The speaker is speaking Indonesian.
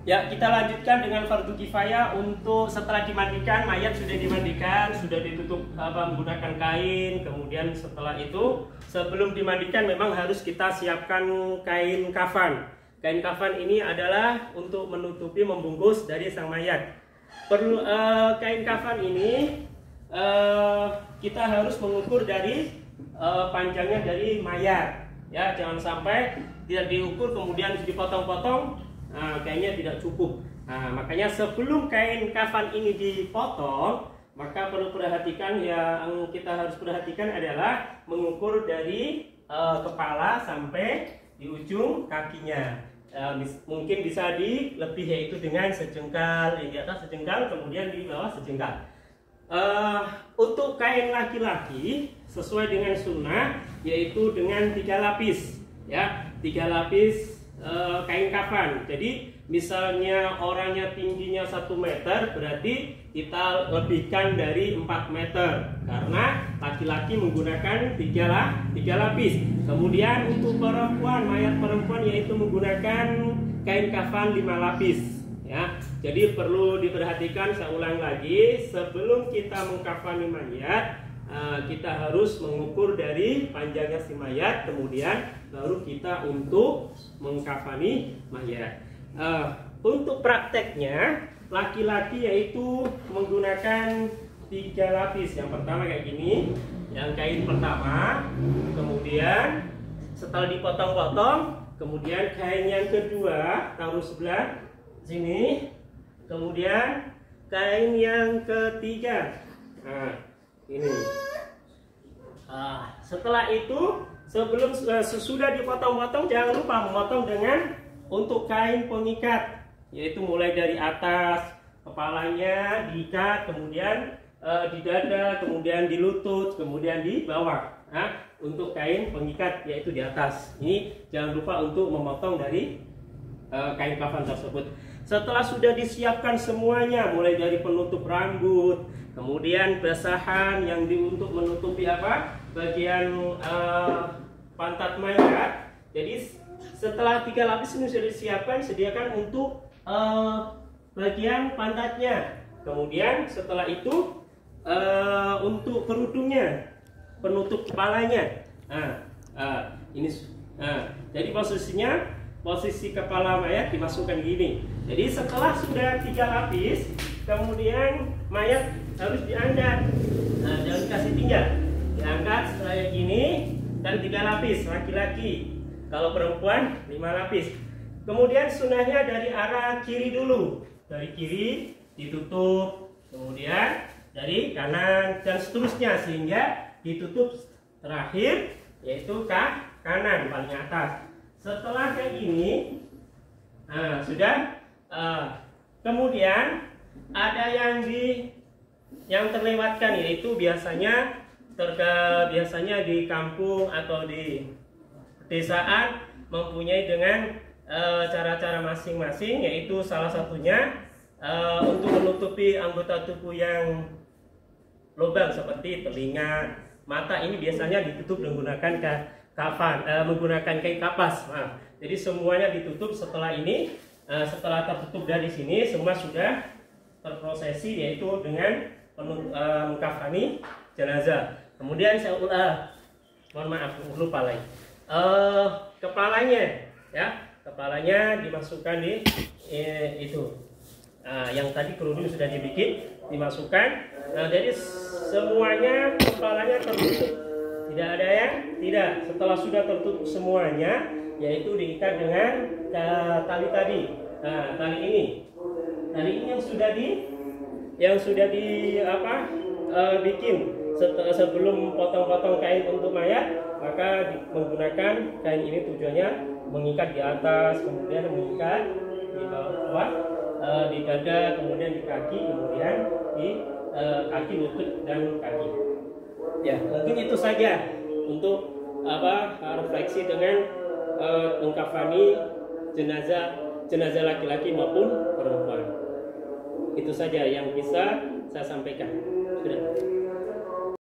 Ya, kita lanjutkan dengan fardu kifayah. Untuk setelah dimandikan, mayat sudah dimandikan, sudah ditutup menggunakan kain. Kemudian setelah itu, sebelum dimandikan memang harus kita siapkan kain kafan. Kain kafan ini adalah untuk menutupi, membungkus dari sang mayat. Perlu kain kafan ini kita harus mengukur dari panjangnya dari mayat. Ya, jangan sampai tidak diukur kemudian dipotong-potong. Nah, kayaknya tidak cukup. Nah, makanya sebelum kain kafan ini dipotong, maka perlu perhatikan, yang kita harus perhatikan adalah mengukur dari kepala sampai di ujung kakinya. Mungkin bisa lebih, yaitu dengan sejengkal, di atas sejengkal, kemudian di bawah sejengkal. Untuk kain laki-laki sesuai dengan sunnah, yaitu dengan 3 lapis, ya, 3 lapis kain kafan. Jadi misalnya orangnya tingginya 1 meter, berarti kita lebihkan dari 4 meter karena laki-laki menggunakan 3 lapis. Kemudian untuk perempuan, mayat perempuan yaitu menggunakan kain kafan 5 lapis, ya. Jadi perlu diperhatikan, saya ulang lagi, sebelum kita mengkafani mayat, kita harus mengukur dari panjangnya si mayat, kemudian baru kita untuk mengkafani mayat. Untuk prakteknya, laki-laki yaitu menggunakan 3 lapis. Yang pertama kayak gini, yang kain pertama, kemudian setelah dipotong-potong, kemudian kain yang kedua taruh sebelah sini, kemudian kain yang ketiga. Nah, ini. Setelah itu, sebelum sesudah dipotong-potong, jangan lupa memotong dengan untuk kain pengikat, yaitu mulai dari atas kepalanya diikat, kemudian di dada, kemudian di lutut, kemudian di bawah. Nah, untuk kain pengikat yaitu di atas. Ini jangan lupa untuk memotong dari kain kafan tersebut. Setelah sudah disiapkan semuanya, mulai dari penutup rambut, kemudian basahan yang untuk menutupi bagian pantat mayat. Jadi setelah 3 lapis ini sudah disiapkan, sediakan untuk bagian pantatnya. Kemudian setelah itu untuk kerudungnya, penutup kepalanya. Jadi posisi kepala mayat dimasukkan gini. Jadi setelah sudah 3 lapis, kemudian mayat harus diangkat. Jangan dikasih tinggal, diangkat kayak gini, dan 3 lapis laki-laki. Kalau perempuan 5 lapis. Kemudian sunahnya dari arah kiri dulu, dari kiri ditutup, kemudian dari kanan dan seterusnya, sehingga ditutup terakhir yaitu kanan paling atas. Setelah kayak gini, sudah. Kemudian ada yang terlewatkan, yaitu biasanya di kampung atau di pedesaan mempunyai dengan cara-cara masing-masing, yaitu salah satunya untuk menutupi anggota tubuh yang lubang seperti telinga, mata, ini biasanya ditutup menggunakan menggunakan kain kapas. Jadi semuanya ditutup. Setelah ini, setelah tertutup dari sini, semua sudah terprosesi, yaitu dengan mengkafani jenazah. Kemudian saya mohon maaf, lupa lagi. Kepalanya, ya, kepalanya dimasukkan di itu. Yang tadi kerudung sudah dibikin, dimasukkan. Jadi semuanya kepalanya tertutup, tidak ada yang tidak. Setelah sudah tertutup semuanya, yaitu diikat dengan tali tadi. Tali ini yang sudah bikin sebelum potong-potong kain untuk mayat, maka menggunakan kain ini tujuannya mengikat di atas, kemudian mengikat di bawah, di dada, kemudian di kaki, kemudian di kaki, lutut, dan kaki. Ya, mungkin itu saja untuk refleksi dengan mengkafani jenazah laki-laki maupun perempuan. Itu saja yang bisa saya sampaikan. Sudah.